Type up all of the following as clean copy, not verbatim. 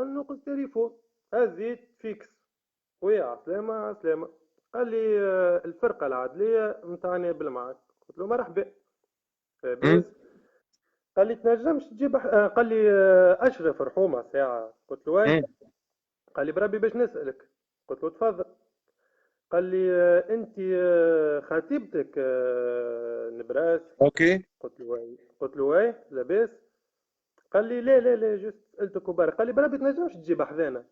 نوقف التليفون، هزيت فيكس. خويا عسلامة عسلامة. قال لي الفرقة العدلية نتاع بالمعك. قلت له مرحبا، لاباس؟ مم. قال لي تنجمش تجيب قال لي اشرف رحومة ساعة. قلت له واي؟ مم. قال لي بربي باش نسألك. قلت له تفضل. قال لي انت خطيبتك نبراس؟ اوكي. قلت له واي. قلت له واي لاباس؟ قال لي لا لا لا جست سألتك وبارك. قال لي بربي تنجمش تجيب حذانا؟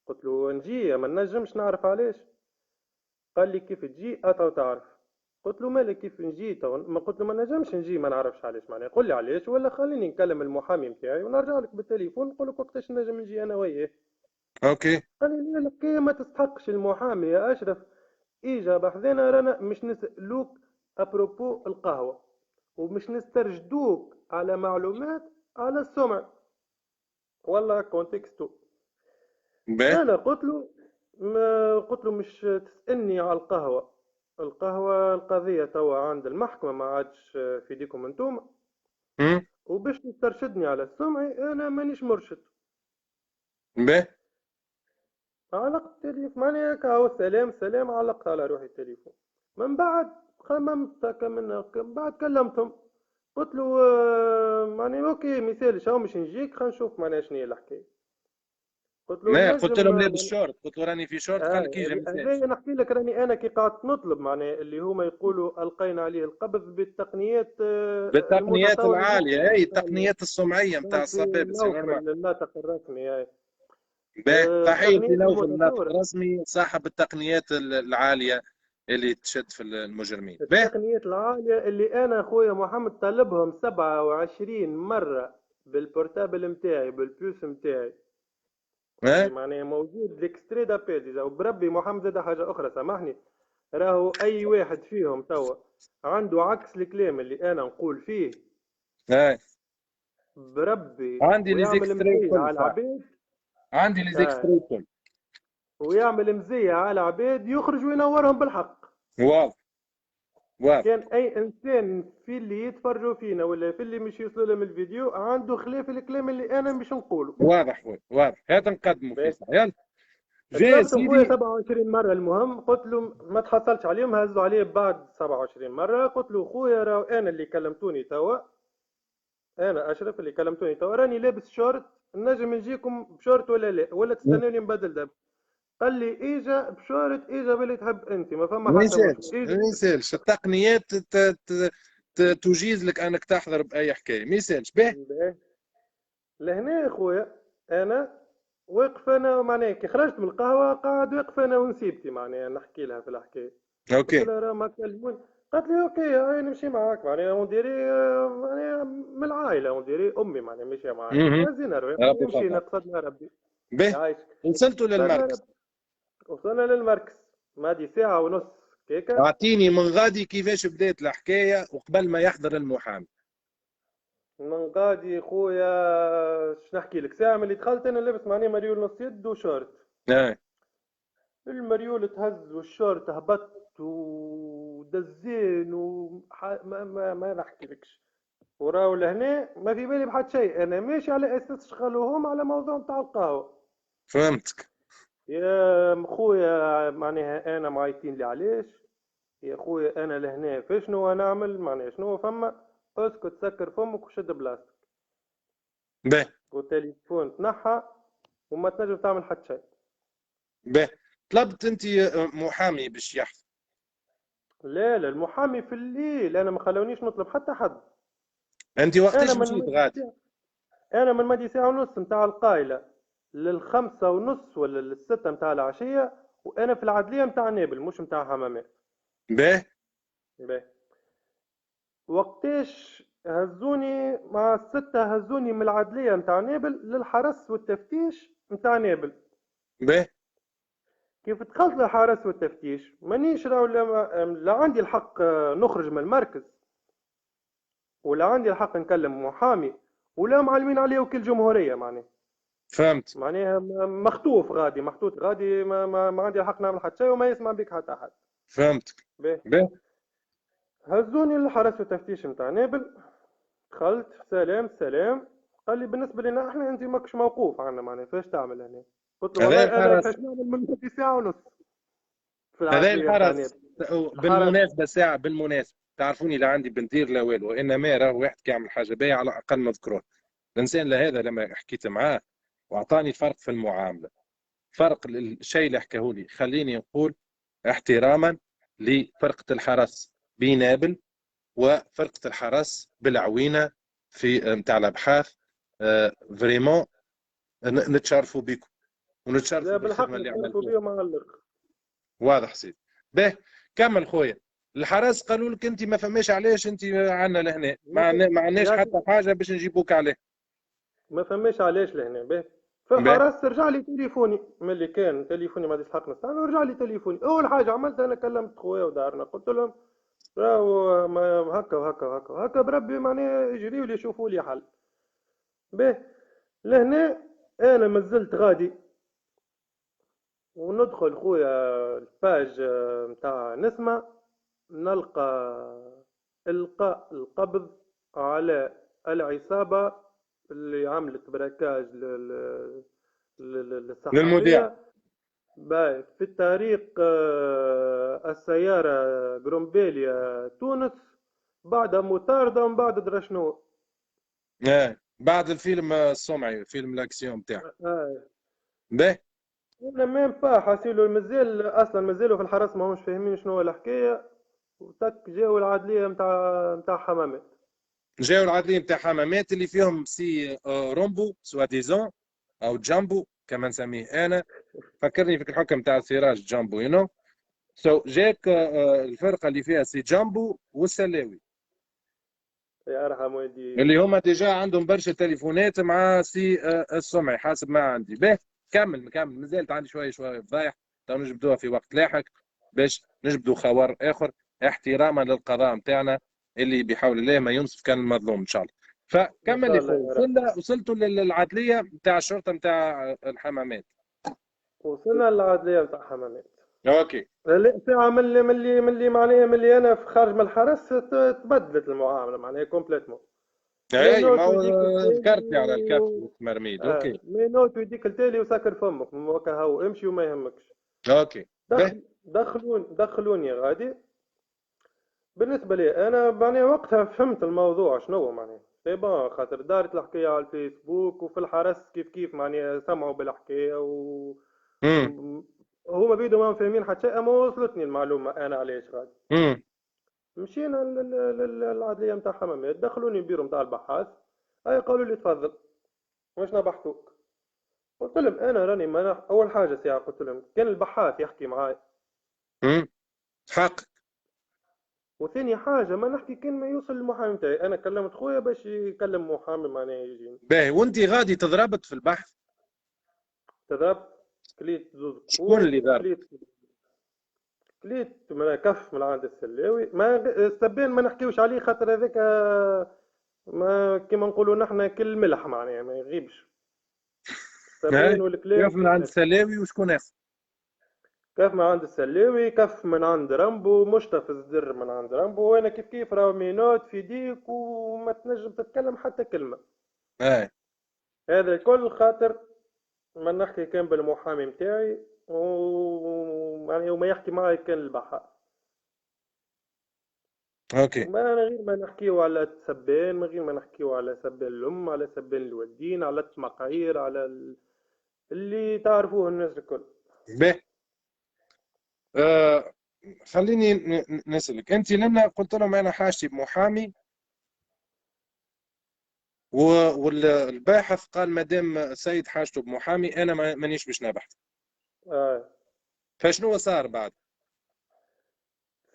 قلت له نجي ما نجمش، نعرف علاش. قال لي كيف تجي اتا تعرف. قلت له مالك كيف نجي تو؟ ما قلت له ما نجمش نجي ما نعرفش علاش، معناها قول لي علاش ولا خليني نكلم المحامي نتاعي ونرجع لك بالتليفون نقول لك وقتاش نجم نجي انا وياه. اوكي. قال لي لا الحكايه ما تستحقش المحامي يا اشرف. اجا بحذانا رانا مش نسالوك ابروبو القهوه، ومش نسترجدوك على معلومات على السمع. والله كونتكستو. به. انا قلت له ما قلت له مش تسالني على القهوه. القهوه القضيه توا عند المحكمه ما عادش في ايديكم انتم. مم. وباش تسترشدني على السمعي انا مانيش مرشد. به. علقت التليفون معناها كاو سلام سلام، علقت على روحي التليفون. من بعد خممت هكا من بعد كلمتهم. قلت له معني اوكي مثال شو مش نجيك خلينا نشوف معناها شنو هي الحكايه. قلت له ما قلت نجم لهم لابس شورت، قلت له راني في شورت، قال لك يجي هذا مثالش. نحكي لك راني انا كي قعدت نطلب معناها اللي هما يقولوا القينا عليه القبض بالتقنيات بالتقنيات المتطوره العاليه، جدا اي نتاع التقنيات السمعيه نتاع في الصبابه سي نوفل نورمال. الناطق الرسمي هاي. به تحياتي التقنيات نوفل الناطق المتطوره. الرسمي صاحب التقنيات العاليه اللي تشد في المجرمين. به. التقنيات العاليه اللي انا اخويا محمد طالبهم 27 مره بالبورتابل نتاعي بالبيوس نتاعي. اللي ها. معناها موجود الاكستري دابيل ديجا. وبربي محمد زاد حاجه اخرى سامحني، راهو اي واحد فيهم توا عنده عكس الكلام اللي انا نقول فيه هاي. بربي عندي لي ويعمل زيكستري مزية الكل على صح. العباد. عندي لي آه. زيكستري الكل. ويعمل مزية على العباد يخرج وينورهم بالحق. واضح. واضح. كان اي انسان في اللي يتفرجوا فينا ولا في اللي مش يوصلوا لهم الفيديو عنده خلاف الكلام اللي انا مش نقوله. واضح خويا واضح، هذا نقدمه فيه باهي. صح يلا. جاي طلبت خويا سيدي. 27 مرة. المهم قلت له ما تحصلش عليهم، هزوا عليه بعد 27 مرة. قلت له خويا راهو انا اللي كلمتوني توا، انا اشرف اللي كلمتوني توا راني لابس شورت، نجم نجيكم بشورت ولا لا ولا تستنوني نبدل دب. قال لي اجا بشورت اجا باللي تحب انت ما فما ما حتى مشكل يسالش اجا. ما يسالش التقنيات تجيز لك انك تحضر باي حكايه، ما يسالش به. باهي. لهنا يا خويا انا واقف، انا معناها كي خرجت من القهوه قاعد واقف انا ونسيبتي معناها نحكي لها في الحكايه. قلت اوكي. لها راه ما كلموني. قالت لي اوكي هاي نمشي معاك معناها ونديري معناها من العائله ونديري امي معناها ماشيه معايا. اها. هزينا ربي رواحنا مشينا يحفظك. قصدنا ربي. به. يعيشك. وصلتوا وصلنا للمركز. وصلنا للمركز. مادي ساعه ونص كيكه. اعطيني من غادي كيفاش بدات الحكايه وقبل ما يحضر المحامي. من غادي خويا اش نحكي لك، ساعه من اللي دخلت انا لابس معناها مريول نص يد وشورت. اه. المريول تهز والشورت هبط ودزين ما نحكي لكش. وراو لهنا ما في بالي بحد شيء، انا ماشي على اساس شغلوهم على موضوع نتاع القهوه. فهمتك. يا خويا معناها انا معيطين لي علاش. يا خويا انا لهنا في شنو نعمل معناها شنو فما. اسكت سكر فمك وشد بلاستيك. به. والتليفون تنحى وما تنجم تعمل حتى شيء. به. طلبت انت محامي باش يحضر؟ لا لا المحامي في الليل، انا ما خلونيش نطلب حتى حد. انت انا وقتاش من مشيت مدي غادي؟ ساعة انا من مدي ساعة ونص نتاع القايلة للخمسة ونص ولا للستة نتاع العشية. وانا في العدلية نتاع نابل مش نتاع حمامات. به. باهي. وقتاش هزوني مع الستة هزوني من العدلية نتاع نابل للحرس والتفتيش نتاع نابل. به. كيف دخلت للحرس والتفتيش مانيش راهو لا عندي الحق نخرج من المركز، ولا عندي الحق نكلم محامي، ولا معلمين عليه وكيل جمهورية معناه. فهمت. معناها مخطوف غادي محطوط غادي ما عندي الحق نعمل حتى شيء وما يسمع بك حتى حد. فهمتك. باهي. به. هزوني للحرس والتفتيش نتاع نابل. دخلت سلام سلام. قال لي بالنسبه لنا احنا انت ماكش موقوف عنا معناها فاش تعمل هنا. قلت له هذا والله انا الحرس، فاش نعمل من مدة ساعه ونص في هذا العقليه متاع الحرس. الحرس. بالمناسبة ساعة، بالمناسبة تعرفوني لا عندي بندير لا والو، إنما راه واحد كيعمل حاجة باهية على الأقل مذكورة. الإنسان هذا لما حكيت معاه وأعطاني الفرق في المعاملة، فرق الشيء اللي حكاه لي خليني نقول احتراما لفرقة الحرس بنابل وفرقة الحرس بالعوينة في متاع الأبحاث. فريمون نتشرفوا بكم لا ونتشرفوا بالحق بالخدمة اللي نعترفوا عملتوها. بيه معلق. واضح سيدي. به كمل خويا. الحرس قالوا لك انت ما فماش علاش انت عندنا لهنا، ما عندناش يا أخي حتى حاجه باش نجيبوك عليه. ما فماش علاش لهنا به. في به الحرس رجع لي تليفوني ملي كان تليفوني ما يسحق نستعمل، ورجع لي تليفوني. اول حاجه عملتها انا كلمت خويا ودارنا قلت لهم راهو هكا وهكا وهكا وهكا بربي معناها يجريوا لي يشوفوا لي حل. به لهنا انا مازلت غادي وندخل خويا الباج متاع نسمة، نلقى إلقاء القبض على العصابة اللي عملت براكاج للمذيع. للصحفية. باي في الطريق السيارة جرومبيليا تونس، بعد مطاردة ومن بعد درشنو. بعد الفيلم السمعي، فيلم الاكسيون بتاعه. آه. به انا ميم با حاسيلو مازال اصلا مازالوا في الحرس ما همش فاهمين شنو هو الحكايه. وتك جاو العدليه متاع حمامات. جاوا العادلين بتاع حمامات اللي فيهم سي رومبو سوا ديزون او جامبو كما نسميه انا. فكرني في الحكم بتاع السراج جامبو جاك الفرقه اللي فيها سي جامبو والسلاوي، يا ارحم والديك. اللي هما ديجا عندهم برشا تليفونات مع سي السمعي حسب ما عندي. به كمل مازالت عندي شويه فضايح، تو نجبدوها في وقت لاحق باش نجبدوا خبر اخر احتراما للقضاء نتاعنا اللي بحول الله ما ينصف كان المظلوم ان شاء الله. ان فكمل شاء لي الله خويا، يا رب. وصلتوا للعدليه نتاع الشرطه نتاع الحمامات. وصلنا للعدليه متاع حمامات. اوكي. لا ساعه من اللي معناها من اللي انا في خارج من الحرس تبدلت المعامله معناها كومبليتمون. اي ما مينوت هو ويديك التالي ذكرت لي على الكف مرميد. اوكي. مينوت ويديك التالي وسكر فمك وكا هو امشي وما يهمكش. اوكي. به دخلوني غادي. بالنسبة لي أنا معناها وقتها فهمت الموضوع شنو هو معناها سي بون، خاطر دارت الحكاية على الفيسبوك وفي الحرس كيف معناها سمعوا بالحكاية امم م- هما بيدو ما فاهمين حتى شيء، أما وصلتني المعلومة أنا علاش غادي. امم مشينا للعدلية متاع حمامات، دخلوني البيرو متاع البحاث. أي قالوا لي تفضل واش نبحثوك. قلت لهم أنا راني ما أول حاجة ساعة قلت لهم كان البحاث يحكي معاي، امم حق. وثاني حاجة ما نحكي كان ما يوصل المحامي تاعي. أنا كلمت خويا باش يكلم محامي معناها يجيني. باهي وانت غادي تضربت في البحث؟ تضربت، كليت زوز شكون كؤوس، اللي ضرب؟ كليت من كف من عند السلاوي. ما السبان ما نحكيوش عليه خاطر هذاك ما كيما نقولوا نحنا كل ملح معناها ما يغيبش ها السبان والكلاب. كيف من عند السلاوي وشكون اخر؟ كف من عند السلاوي، كف من عند رامبو، مشتفى الزر من عند رامبو، وانا كيف راهو مينوت في ديك وما تنجم تتكلم حتى كلمة. اي. هذا الكل خاطر ما نحكي كان بالمحامي متاعي يعني وما يحكي معي كان البحر. اوكي. وما غير ما نحكيو على السبان، من غير ما نحكيو على سبان الأم، على سبان الوالدين، على التمقعير، على اللي تعرفوه الناس الكل. به آه خليني نسألك انت لما قلت لهم انا حاجتي بمحامي والباحث قال ما دام سيد حاجته بمحامي انا مانيش باش نبحث، آه. فشنو صار بعد؟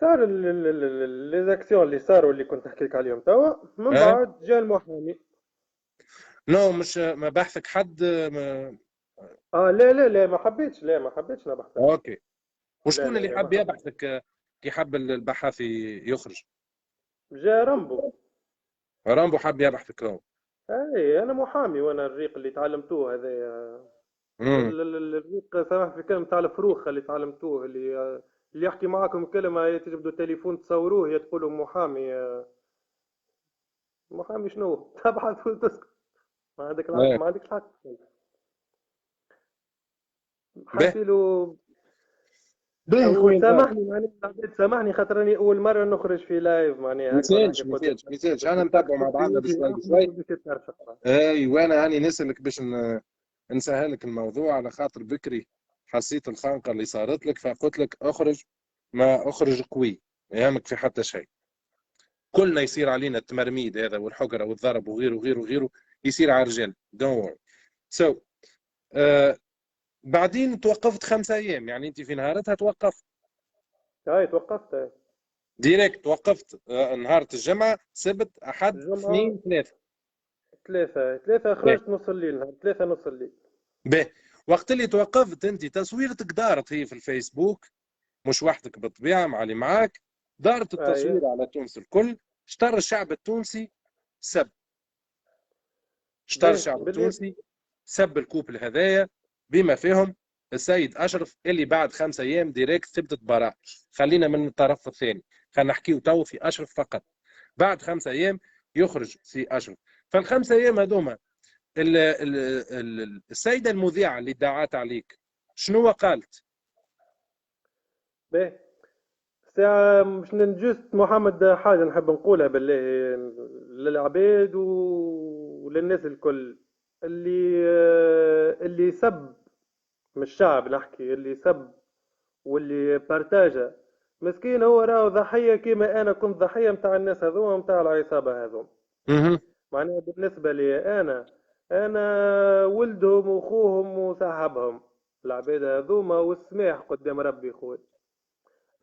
صار لي زاكسيون اللي صاروا اللي كنت نحكي لك عليهم توا، من اه بعد جاء المحامي. نو مش ما بحثك حد ما... لا ما حبيتش نبحث. اوكي. لا وشكون لا اللي لا ما حب حبيتش. يبحثك كي حب البحث يخرج؟ جاء رامبو. رامبو حب يبحثك هو؟ اي انا محامي وانا الريق اللي تعلمتوه هذا. امم الريق سامح في كلمة تاع الفروخ اللي تعلمتوه، اللي يحكي معاكم كلمة يا تجبدوا تليفون تصوروه يا تقولوا محامي. محامي شنو تبحث وتسكت. ما عندك إيه. ما عندكش الحق. به حاسيلو. به خويا الغالي. وسامحني معني العباد، سامحني خاطر راني اول مره نخرج في لايف معناها ما هكا نحكي يسالش ما بودكاست. يسالش ما يسالش، باش انا نتبعوا مع تتفكك بعضنا في بشوي احمد بشوي. وباش تترشق. اي وانا هاني نسالك باش نسهلك الموضوع، على خاطر بكري حسيت الخنقه اللي صارت لك، فقلت لك اخرج، ما اخرج قوي، ما يهمك في حتى شيء. كلنا يصير علينا التمرميد هذا والحقره والضرب وغيره وغيره وغيره، يصير على الرجال. دونت سو so, بعدين توقفت 5 ايام، يعني انت في نهارتها توقفت هاي توقفت هاي. ديريكت، توقفت نهار الجمعه سبت احد الجمعه اثنين ثلاثه. ثلاثه باهي خرجت نص الليل، ثلاثه نص الليل. باهي. وقت اللي توقفت انت تصويرتك دارت هي في الفيسبوك، مش وحدك بالطبيعه مع اللي معاك، دارت اي التصوير على تونس الكل، اشترى الشعب التونسي سب، اشترى باهي الشعب بالليل. التونسي سب الكوبل هذايا، بما فيهم السيد اشرف اللي بعد 5 ايام ديريكت ثبتت براء. خلينا من الطرف الثاني، خلينا نحكيو تو في اشرف فقط. بعد 5 ايام يخرج سي اشرف. فال5 ايام هذوما السيده المذيعه اللي دعات عليك شنو قالت؟ باهي ساعة مش ننجست محمد، حاجة نحب نقولها بالله للعباد وللناس الكل اللي سب، مش الشعب نحكي، اللي سب واللي بارتاجا مسكين، هو راهو ضحية كيما أنا كنت ضحية متاع الناس هذوما متاع العصابة هذوما. اها معناها بالنسبة لي أنا ولدهم وأخوهم وصاحبهم العباد هذوما، والسماح قدام ربي خويا.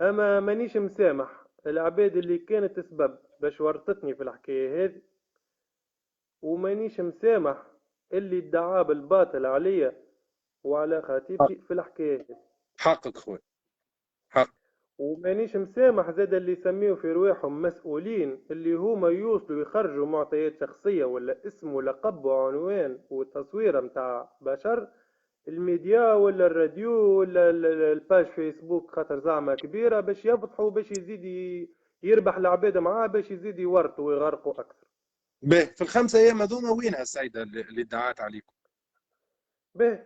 أما مانيش مسامح العباد اللي كانت سبب باش ورطتني في الحكاية هذه، ومانيش مسامح اللي ادعى بالباطل عليا وعلى خطيبتي في الحكاية هذه. حقك خويا، حق. ومانيش مسامح زاد اللي يسميوا في رواحهم مسؤولين، اللي هما يوصلوا يخرجوا معطيات شخصية ولا اسم ولقب وعنوان وتصوير متاع بشر، الميديا ولا الراديو ولا الباج فيسبوك خاطر زعمة كبيرة باش يفضحوا، باش يزيد يربح العباد معاه، باش يزيد يورطوا ويغرقوا أكثر. به في ال5 ايام هذوما وينها السيده اللي دعات عليكم؟ به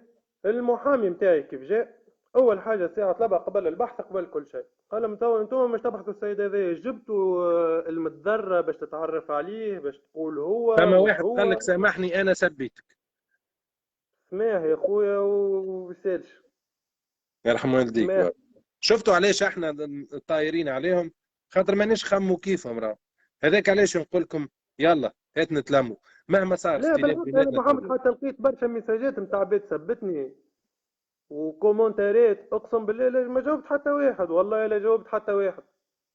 المحامي متاعي كيف جاء، أول حاجة ساعة طلبها قبل البحث قبل كل شيء، قال لهم تو انتم مش تبحثوا السيد هذا، جبتوا المتضرر باش تتعرف عليه باش تقول هو فما مش واحد قال هو. لك سامحني انا سبيتك. سماه يا خويا وبسالش. يرحم والديك. سماه. شفتوا علاش احنا طايرين عليهم؟ خاطر مانيش خموا كيفهم راه. هذاك علاش نقول لكم يلا هات نتلموا، مهما صار لا اختلاف بالحق انا بيناتنا محمد توجيه. حتى لقيت برشا ميساجات نتاع عباد سبتني وكومنتاريت، اقسم بالله لا ما جاوبت حتى واحد، والله لا جاوبت حتى واحد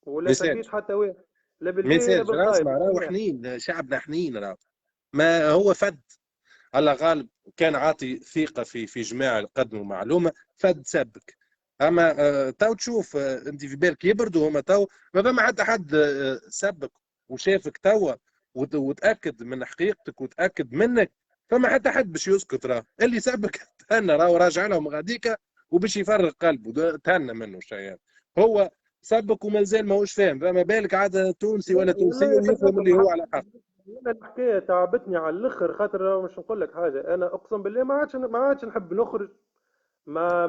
ولا سبيت ميساج حتى واحد، لا بالباهي لا ميساج راه بالخايب اسمع، راهو بالسماح. حنين، شعبنا حنين راه. ما هو فد الله غالب، كان عاطي ثقة في جماعة يقدموا معلومة، فد سبك. اما تو تشوف انت في بالك يبردوا هما تو، ما فما حتى حد سبك وشافك توا وتاكد من حقيقتك وتاكد منك، فما حتى حد باش يسكت. راه اللي سبك تهنى، راهو راجع لهم غاديكا وباش يفرغ قلبه، تهنى منه شيئا. هو سبك وما زال ماهوش فاهم، فما بالك عاد تونسي ولا تونسية والله ويفهم بالحق اللي هو على حق. انا الحكايه تعبتني على الاخر، خاطر مش نقول لك حاجه، انا اقسم بالله ما عادش نحب نخرج. ما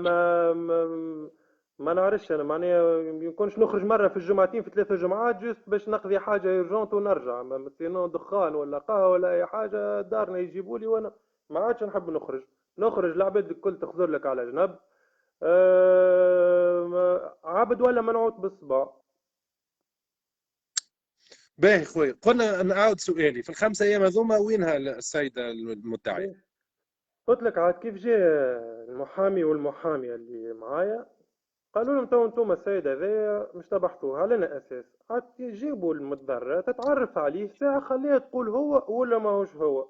ما نعرفش انا معناها يكونش نخرج مره في الجمعتين في 3 جمعات جست باش نقضي حاجه يرجونت ونرجع، سينو دخان ولا قهوه ولا اي حاجه دارنا يجيبوا لي، وانا ما عادش نحب نخرج العباد الكل تخزر لك على جنب. عبد ولا منعوت بالصباع. باهي خويا، قلنا نعاود سؤالي، في ال5 ايام هذوما وينها السيده المدعيه؟ قلت لك عاد كيف جاء المحامي والمحامية اللي معايا، قالوا لهم تو انتم السيد هذايا مش تبحثوه علينا اساس، عاد يجيبوا المتضرر تتعرف عليه ساعة، خليها تقول هو ولا ماهوش هو.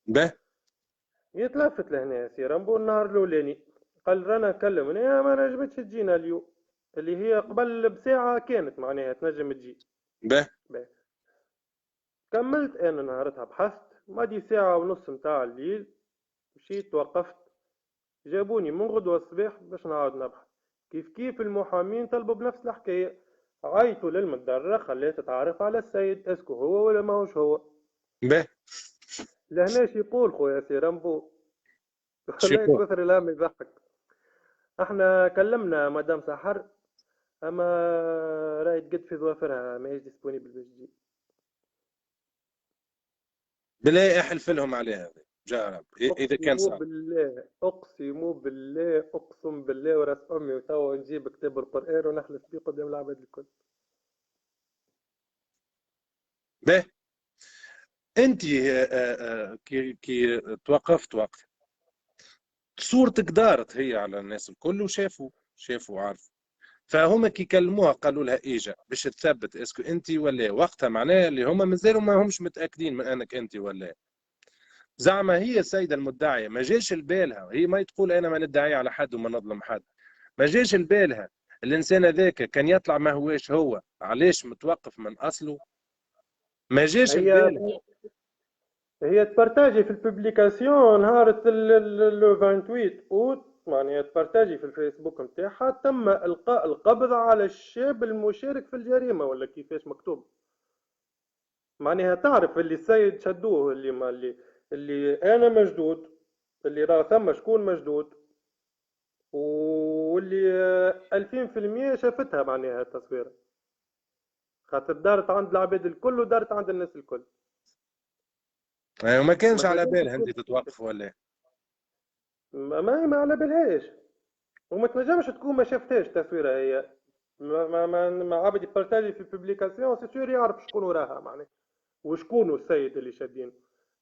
به يتلفت لهنا سي رامبو النهار الاولاني، قال رانا كلمني ما نجمتش تجينا اليوم، اللي هي قبل بساعة كانت معناها تنجم تجي. به باهي. كملت انا نهارتها بحثت، مادي ساعة ونص متاع الليل مشيت وقفت، جابوني من غدوة الصباح باش نعاود نبحث. كيف كيف المحامين طلبوا بنفس الحكاية، عيطوا للمتضرر خليه تتعرف على السيد اسكو هو ولا ماهوش هو. به لهنا شي يقول خويا سي رامبو. شو والله يقول؟ كثر الهم يضحك. احنا كلمنا مدام سحر، اما راهي تقد في ظوافرها ماهيش ديسبونيبل باش تجي. بالله احلف لهم على هذا جارب اذا كان اقسم صار. بالله اقسم بالله اقسم بالله وراس امي، وتوا نجيب كتاب القران ونحلف بيه قدام العباد الكل. به انت كي توقفت وقت صورتك دارت هي على الناس الكل وشافوا وعرفوا. فهم كي كلموها قالوا لها ايجا باش تثبت اسكو انت ولا وقتها، معناها اللي هم مازالوا ما همش متاكدين من انك انت ولا. زعما هي السيده المدعيه ما جاش لبالها، هي ما تقول انا ما ندعي على حد وما نظلم حد، ما جاش لبالها الانسان هذاك كان يطلع ما هواش هو علاش متوقف من اصله، ما جاش هي لبالها. هي تبارتاجي في البوبليكاسيون نهار لو 28 اوت، معناها تبارتاجي في الفيسبوك نتاعها تم القاء القبض على الشاب المشارك في الجريمه، ولا كيفاش مكتوب. معناها تعرف اللي السيد شدوه، اللي ما اللي انا مشدود، اللي راه ثم شكون مشدود، واللي 2000% شافتها معناها التصوير، خاطر دارت عند العباد الكل ودارت عند الناس الكل. يعني وما ما كانش على تنجمش بالها انت تكون، تتوقف ولا. ما على بالهاش، وما تنجمش تكون ما شافتهاش تصويرها هي. ما عبد يبارتاجي في البوبليكاسيون سي سور يعرف شكون وراها معناها، وشكون السيد اللي شادينه.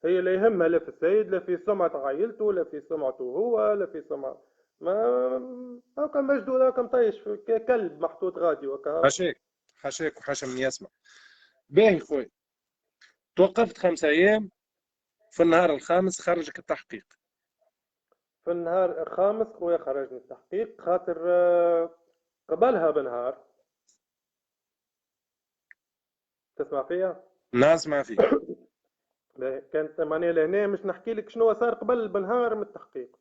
هي لا يهمها لا في السيد، لا في سمعة عائلته، لا في سمعته هو، لا في سمعة ما. هاكا مجدول، هاكا مطيش كلب محطوط غادي وكا. حاشاك، حاشاك وحاشا من يسمع. باهي خويا، توقفت 5 ايام، في النهار الخامس خرجك التحقيق. في النهار الخامس خويا خرجني التحقيق، خاطر قبلها بنهار. تسمع فيها؟ نسمع فيك. كانت معناها لهنا مش نحكي لك شنو صار قبل بنهار من التحقيق.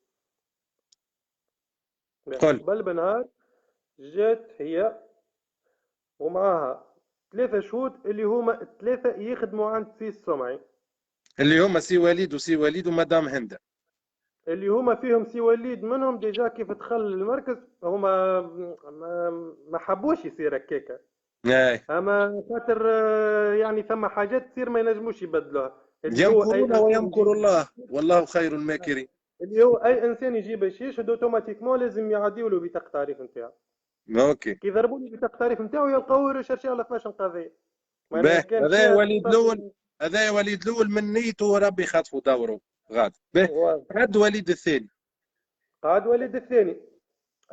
قل. قبل بنهار جات هي ومعاها 3 شهود اللي هما 3 يخدموا عند سي السمعي، اللي هم سي وليد وسي وليد ومدام هند. اللي هما فيهم سي وليد منهم ديجا كيف دخل المركز هما ما حبوش يصير هكاكا. اي اما خاطر يعني ثم حاجات تصير ما ينجموش يبدلوها، اللي هو يمكرون اي انسان ويمكر يجيب، الله والله خير الماكرين. اللي هو اي انسان يجي باش يشهد اوتوماتيكمون لازم يعديوا له بطاقه تعريف نتاعو. اوكي. كي ضربوا لي بطاقه التعريف نتاعو يلقاوه ريشيرشي على 12 قضيه، معناها به كان هذا فيها وليد الاول، اتصال. هذا وليد الاول من نيته وربي خطفه دوره غاد به. عد وليد الثاني. قعد وليد الثاني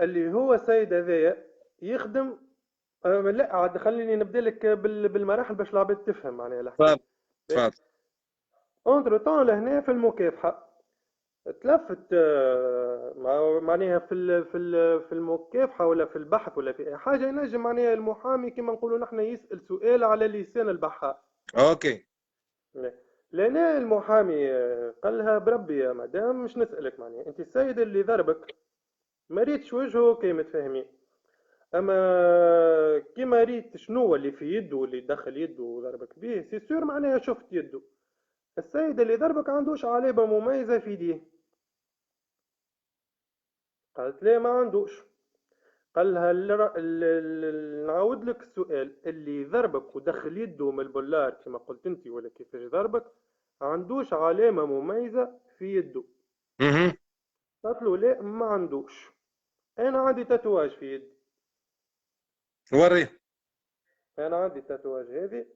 اللي هو السيد هذايا يخدم. لا عاد خليني نبدا لك بالمراحل باش العباد تفهم معناها الحكايه. تفضل تفضل. اونتر طون لهنا في المكافحه تلفت معناها في المكافحه ولا في البحث ولا في اي حاجه، ينجم معناها المحامي كما نقولوا نحن يسال سؤال على لسان البحار. اوكي. لأن المحامي قال لها بربي يا مدام مش نسألك، معناها انت السيد اللي ضربك ما ريتش وجهه كي متفاهمين، اما كيما ريت شنو اللي في يده اللي دخل يده وضربك به سي سور معناها شفت يده. السيد اللي ضربك عندوش علامة مميزة في يديه؟ قالت ليه ما عندوش. قال لها نعاود لك السؤال، اللي ضربك ودخل يده من البولار كما قلت انت ولا كيفاش ضربك عندوش علامة مميزة في يده؟ اها. قالت له لا ما عندوش. انا عندي تاتواج في يدي، وريه. انا عندي تاتواج هذه.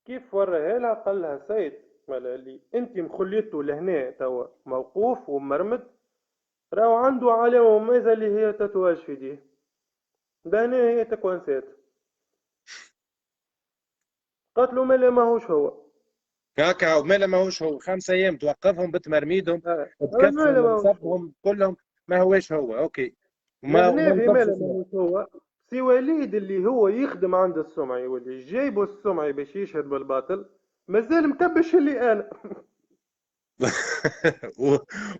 كيف وراها لها؟ قال لها سيد مالا اللي انت مخليته لهنا توا موقوف ومرمد راهو عنده علامة مميزة اللي هي تاتواج في يديه، ده هنا هي تكوانسات. قالت له مالا ماهوش هو. هكا ومالا ماهوش هو، 5 ايام توقفهم بتمرميدهم مالا بكفهم ماهوش هو. بنصبهم كلهم، ما هوش هو. اوكي. وما لهنا في نضربش مالا اسمه. ماهوش هو سي وليد اللي هو يخدم عند السمعي واللي جايبه السمعي باش يشهد بالباطل مازال مكبش اللي انا.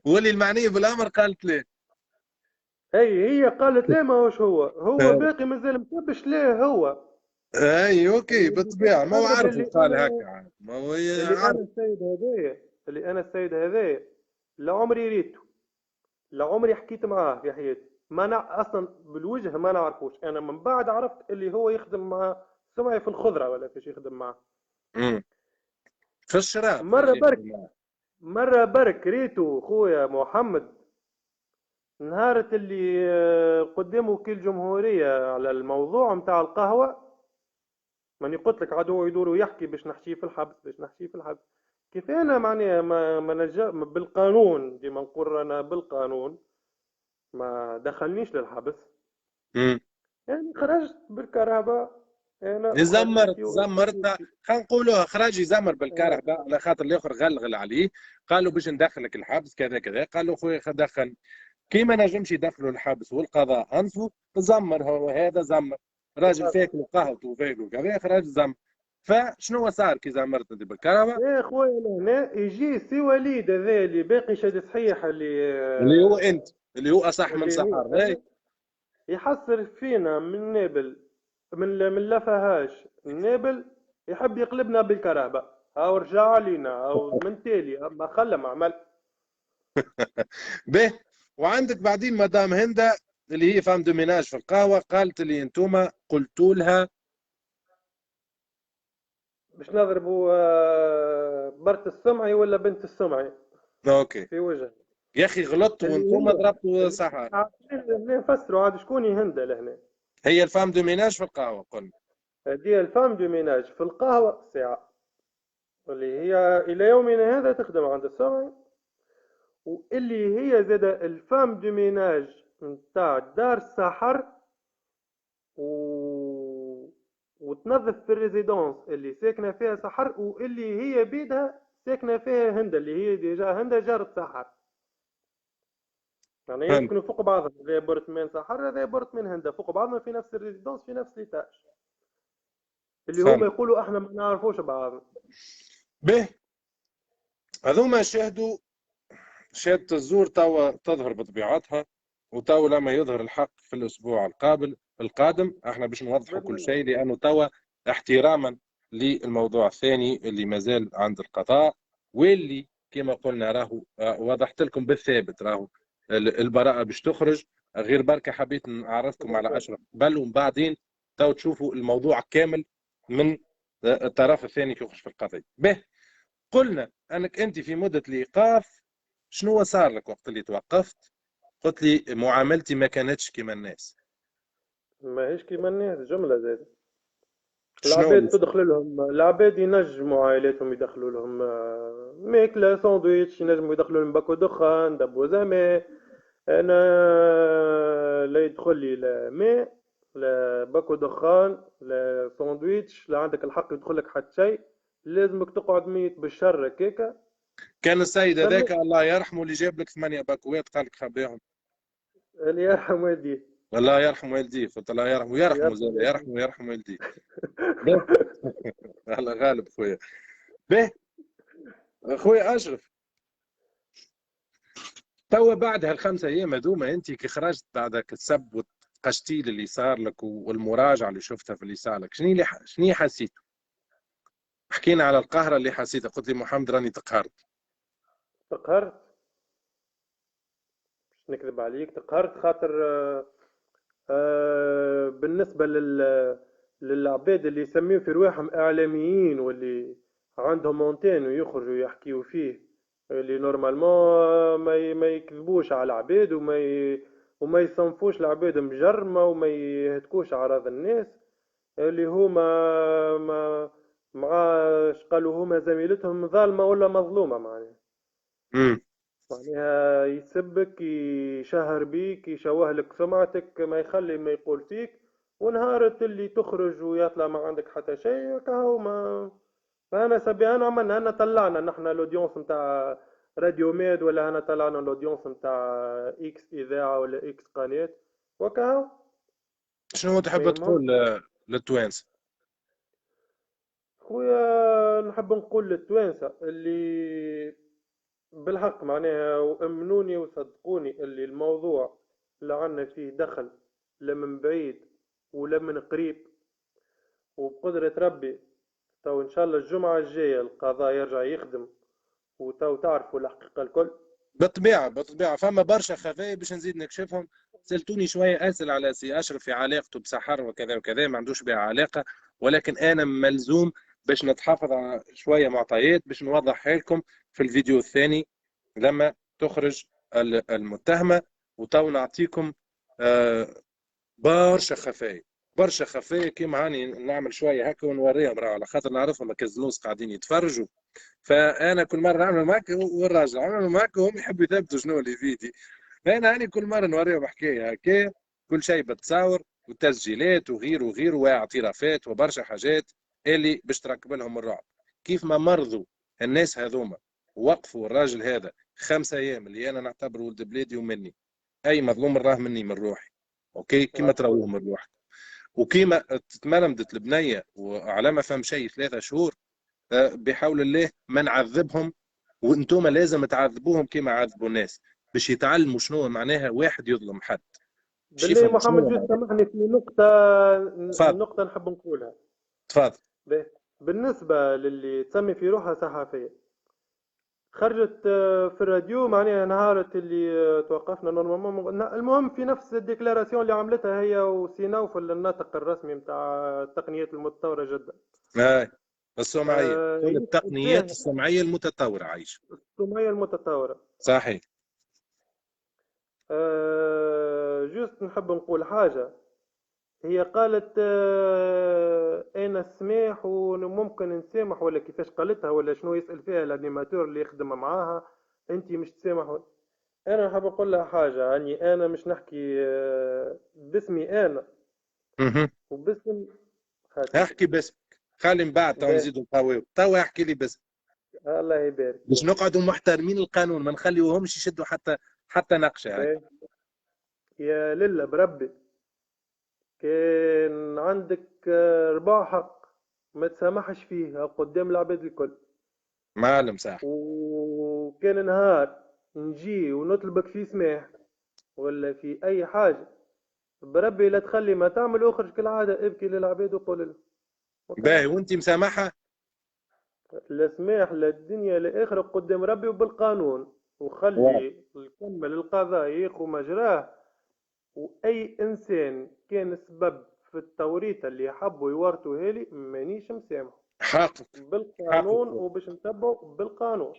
واللي المعنيه بالامر قالت ليه. هي قالت ليه ماهوش هو، هو باقي مازال مكبش ليه هو. اي اوكي اللي بالطبيعه، ما هو تستغرب عارف اللي القال انا هكا عاد، ما هو اللي عارف. انا السيد هذايا اللي انا السيد هذايا لا عمري ريته، لا عمري حكيت معاه في حياتي، ما نع... اصلا بالوجه ما نعرفوش. انا من بعد عرفت اللي هو يخدم مع سمعي في الخضره ولا فيش يخدم معاه. امم في الشراء مره يجي برك يخدم معاه. مره برك ريته خويا محمد نهارة اللي قدام وكيل جمهورية على الموضوع متاع القهوة. ماني قلت لك عدو يدور يحكي باش نحشيه في الحبس باش نحشيه في الحبس. كيف انا معناها ما نجا بالقانون ديما نقول انا بالقانون ما دخلنيش للحبس. امم يعني خرجت بالكرهبة انا زمرت وخدمتي زمرتها، وخدمتي. خلينا نقولوا خراج يزمر بالكره ده على خاطر الاخر غلغل عليه. قالوا باش ندخلك الحبس كذا كذا، قال له خويا دخل. كي ما نجمش يدخلوا الحبس والقضاء انفوا، زمر هو هذا زمر. راجل فاكل قهوته وفاكل كذا، خرج زمر. فشنو صار كي زمرت انت بالكهرباء؟ يا خويا لهنا يجي سي وليد هذا اللي باقي شاد صحيح اللي هو انت، اللي هو اصح من اللي هو سحر هاي. يحصر فينا من نابل من لفهاش النابل يحب يقلبنا بالكرهبة او رجع علينا او من تالي ما خلى ما عمل. به. وعندك بعدين مدام هند اللي هي فام دوميناج في القهوه، قالت لي انتم قلتوا لها. باش نضربوا برت السمعي ولا بنت السمعي اوكي. في وجه يا اخي غلطتوا اللي وانتم هي ضربتوا اللي سحر. هنا نفسروا عاد شكون هند لهنا. هي الفام دوميناج في القهوه قلنا. هذه الفام دو ميناج في القهوة ساعة اللي هي إلى يومنا هذا تخدم عند السمعي. واللي هي زاد الفام دو ميناج نتاع دار السحر و... وتنظف في الريزيدونس اللي ساكنه فيها سحر واللي هي بيدها ساكنه فيها هند اللي هي ديجا هند جارة سحر. يعني فهمت. يسكنوا فوق بعضهم هذا برطمان سحر هذا برطمان هند فوق بعضهم في نفس الريزيدونس في نفس ليتاج اللي هما فهمت. يقولوا احنا ما نعرفوش بعض. به. هذوما شاهدوا شهادة الزور توا تظهر بطبيعتها. وتوا لما يظهر الحق في الأسبوع القادم احنا باش نوضحوا باذن كل الله. شيء، لأنه توا احتراما للموضوع الثاني اللي مازال عند القضاء، واللي كما قلنا راهو وضحت لكم بالثابت راهو البراءة باش تخرج. غير بركة حبيت نعرفكم على أشرف قبل، ومن بعدين تو تشوفوا الموضوع كامل من الطرف الثاني كي يخرج في القضية. به. قلنا أنك أنت في مدة الإيقاف شنو صار لك وقت اللي توقفت؟ قلت لي معاملتي ما كانتش كما الناس. ماهيش كيما الناس جمله زاد. شنو اللي العباد صار؟ تدخل لهم العباد ينجموا عائلاتهم يدخلوا لهم ماكلة ساندويتش ينجموا يدخلوا لهم باكو دخان دبو زعما. انا لا يدخل لي لا ماء لا باكو دخان لا ساندويتش لا عندك الحق يدخل لك حتى شيء. لازمك تقعد ميت بالشر كيكا. كان السيد تسمي هذاك الله يرحمه اللي جاب لك 8 باكوات قال لك خبيهم. اللي يرحم والديه. الله يرحم والديه، قلت الله يرحمه يرحمه يرحم زاد والديه. يرحمه يرحم والديه. به. الله غالب خويا. به. خويا اشرف، توا بعد هال5 ايام هذوما انت كي خرجت بعدك السب والقشتيل اللي صار لك والمراجعه اللي شفتها في اللي صار لك، شنو حسيت؟ حكينا على القهره اللي حسيتها، قلت لي محمد راني تقهرت. تقهرت مش نكذب عليك تقهرت خاطر بالنسبة للعباد اللي يسميو في رواحهم إعلاميين واللي عندهم مونتين ويخرجوا يحكيوا فيه اللي نورمالمون ما يكذبوش على العباد وما يصنفوش العباد مجرمة وما يهتكوش أعراض الناس اللي هما مع قالوا هما زميلتهم ظالمة ولا مظلومة معناها. امم معناها يسبك يشهر بيك يشوه لك سمعتك ما يخلي ما يقول فيك. ونهار اللي تخرج ويطلع ما عندك حتى شيء كهو ما. فانا سبي انا عملنا انا طلعنا نحن الاودينس نتاع راديو ميد ولا انا طلعنا الاودينس نتاع اكس اذاعه ولا اكس قناه وكهو. شنو ما تحب يهمهم. تقول للتوانسه؟ خويا نحب نقول للتوانسه اللي بالحق معناها وامنوني وصدقوني اللي الموضوع اللي عنا فيه دخل لا من بعيد ولا من قريب. وبقدرة ربي تو إن شاء الله الجمعة الجاية القضاء يرجع يخدم، وتو تعرفوا الحقيقة الكل. بالطبيعه بالطبيعه، فما برشا خفايا باش نزيد نكشفهم. سالتوني شويه اسال على سي اشرف في علاقته بسحر وكذا وكذا، ما عندوش بها علاقه، ولكن انا ملزوم باش نتحفظ على شويه معطيات باش نوضحها لكم في الفيديو الثاني لما تخرج المتهمه. وتو نعطيكم آه، برشا خفايا، برشا خفايا كيما هاني نعمل شويه هكا ونوريهم، راه على خاطر نعرفهم كزلوس قاعدين يتفرجوا. فانا كل مره نعمل معك والراجل عملوا معك وهم يحبوا يثبتوا شنو اللي فيدي. فانا هاني كل مره نوريهم حكايه هكا، كل شيء بتصور وتسجيلات وغير وغير واعترافات وبرشا حاجات اللي باش تركب لهم الرعب. كيف ما مرضوا الناس هذوما وقفوا الراجل هذا 5 ايام اللي انا نعتبره ولد بلادي ومني، اي مظلوم راه مني من روحي، اوكي كيما تراوه من روحك. وكيما تمرمدت البنيه وعلى ما فهم شيء 3 شهور، بحول الله ما نعذبهم، وانتم لازم تعذبوهم كما عذبوا الناس باش يتعلموا شنو معناها واحد يظلم حد، باش بالله يفهموا محمد شنو جوست معناها. سامحني في نقطة، تفضل نقطة نحب نقولها. تفضل. باهي. بالنسبة للي تسمي في روحها صحفية، خرجت في الراديو معناها نهارت اللي توقفنا نورمالمون، المهم في نفس الديكلاراسيون اللي عملتها هي وسينوفل الناطق الرسمي نتاع التقنيات المتطورة جدا. هاي السمعيه، كل يثبت التقنيات به السمعيه المتطوره عايشه. السمية المتطورة. صحيح. جوست نحب نقول حاجة. هي قالت انا سماح وممكن نسامح، ولا كيفاش قالتها ولا شنو، يسأل فيها الانيماتور اللي يخدم معاها، انت مش تسامح. انا نحب نقول لها حاجة، اني انا مش نحكي باسمي انا اها وباسم خاطر. احكي بس، خلي من بعد تو باهي. نزيدوا نقويو، تو احكي لي بس الله يبارك باش فيك. نقعدوا محترمين القانون، ما نخليوهمش يشدوا حتى نقشه. هاي باهي. يا لله بربي، كان عندك ربع حق ما تسامحش فيه قدام العباد الكل، معلم صح. وكان نهار نجي ونطلبك في سماح ولا في اي حاجه، بربي لا تخلي ما تعمل اخرج كالعاده، ابكي للعباد وقول لهم وكان. باهي وانت مسامحه. لا سماح لا الدنيا لا اخرى قدام ربي وبالقانون، وخلي الكمل القضاء ياخو مجراه. واي انسان كان سبب في التوريطه اللي حبوا يورطوا هالي مانيش مسامحه حقك حقك بالقانون، وباش نتبعوا بالقانون.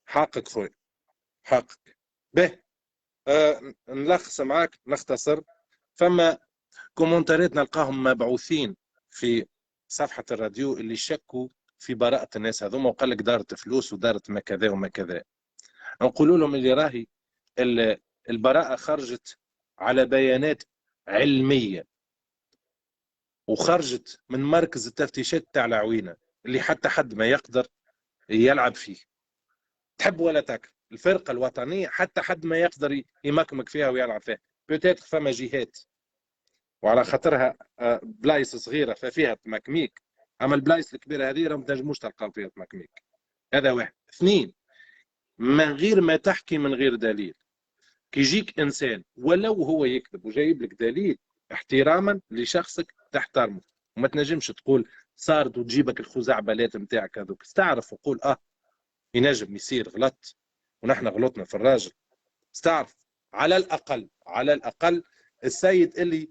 حقك خويا حقك. به نلخص معاك نختصر. فما كومنتاريات نلقاهم مبعوثين في صفحة الراديو اللي شكوا في براءة الناس هذوما، وقال لك دارت فلوس ودارت ما كذا وما كذا. نقول لهم اللي راهي البراءة خرجت على بيانات علمية، وخرجت من مركز التفتيشات تاع العوينة اللي حتى حد ما يقدر يلعب فيه. تحب ولا تكره الفرقة الوطنية حتى حد ما يقدر يمكمك فيها ويلعب فيها. بيتيت فما جهات وعلى خاطرها بلايص صغيرة ففيها تمكميك، أما البلايص الكبيرة هذه ما تنجموش تلقاو فيها تمكميك. هذا واحد. اثنين، من غير ما تحكي من غير دليل، كي يجيك إنسان ولو هو يكذب وجايب لك دليل احتراما لشخصك تحترمه، وما تنجمش تقول صارت وتجيبك الخزعبلات نتاعك هذوك. استعرف وقول ينجم يصير غلط ونحن غلطنا في الراجل. استعرف على الاقل على الاقل السيد اللي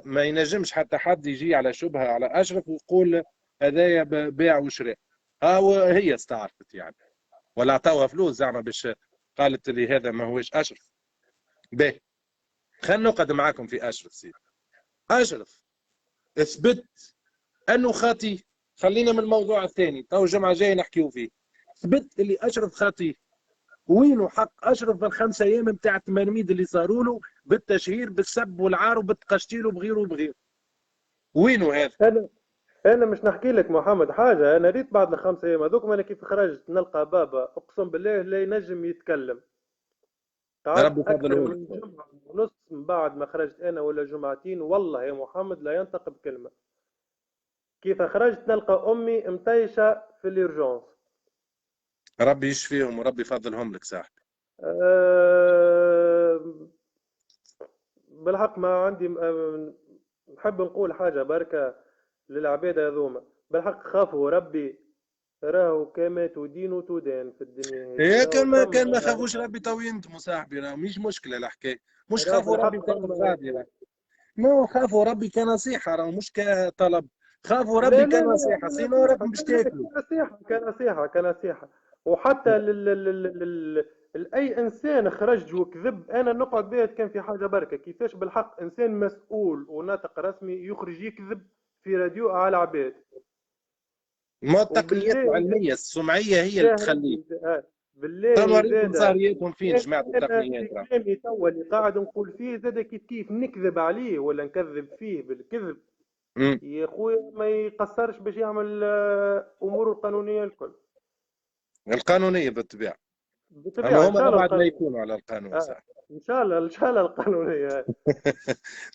ما ينجمش حتى حد يجي على شبهه على اشرف ويقول هذايا بيع وشراء. وهي استعرفت يعني، ولا عطاوها فلوس زعما باش قالت لي هذا ما هوش اشرف. باهي خلينا نقعد معاكم في اشرف. سيدي اشرف اثبت انه خاطي. خلينا من الموضوع الثاني، تو الجمعه جاي نحكيو فيه. اثبت اللي اشرف خاطي. وينه حق اشرف بال5 ايام نتاع التمرميد اللي صاروا له بالتشهير بالسب والعار وبالتقشتيل وبغيره وبغيره؟ وينه هذا؟ انا مش نحكي لك محمد حاجه، انا ريت بعد ال5 ايام هذوك انا كيف خرجت نلقى بابا اقسم بالله لا ينجم يتكلم. قعدت ربي اكثر يفضله لك. من جمعه ونص من بعد ما خرجت انا ولا جمعتين، والله يا محمد لا ينطق بكلمه. كيف خرجت نلقى امي مطيشه في اليرجونس. ربي يشفيهم وربي يفضلهم لك صاحبي. أه بالحق ما عندي نحب نقول حاجه بركه. للعباد هذوما بالحق خافوا ربي. راهو كما تدين تدان في الدنيا هذه، إيه، راهو كان ما ثم. خافوش ربي تو يندموا صاحبي، راه مش مشكله الحكايه. مش راهو خافوا ربي بالحق كانت ثم. غادي راه. ما خافوا ربي كنصيحه، راه مش كطلب. خافوا لا ربي لا لا كنصيحه، لا سينو لا راكم باش لا لا، تاكلوا. كنصيحة. وحتى أي إنسان خرج وكذب أنا نقعد بيه كان في حاجة بركة، كيفاش بالحق إنسان مسؤول وناطق رسمي يخرج يكذب في راديو على العباد. ما التقنيات وبالله العلميه السمعيه هي اللي جاه تخليه. ربي تما بالله ريت زاد. نظرياتهم فين جماعه انا التقنيات في راه. كلامي توا اللي قاعد نقول فيه زاد كيف نكذب عليه ولا نكذب فيه بالكذب، أمم. يا خويا ما يقصرش باش يعمل اموره القانونيه الكل. القانونيه بالطبيعه. بالطبيعه اما ان هما شاء الله ابعد ما القانونيه. يكونوا على القانون آه. صح. ان شاء الله القانونيه.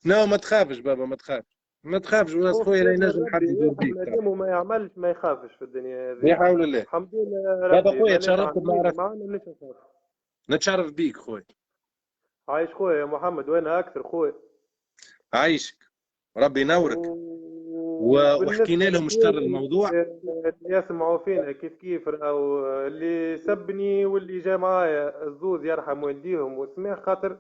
لا ما تخافش بابا، ما تخافش. ما تخافش وراس خوف خويا، لا جاب من ينجم حد ربي، يدير واحد بيك ما ترى. دام ما يعملش ما يخافش في الدنيا هذه. بحول الله. الحمد لله بابا ربي خويا ماناش تشرفت عاملين بمعرفتك. معانا ماناش نخاف. نتشرف بيك خويا. عايش خويا يا محمد، وانا اكثر خويا. عايشك. ربي ينورك. وحكينا وبالنسبة لهم شطر للجيل الموضوع. اللي يسمعوا فينا كيف راهو اللي سبني واللي جا معايا الزوز يرحم والديهم وسماه خاطر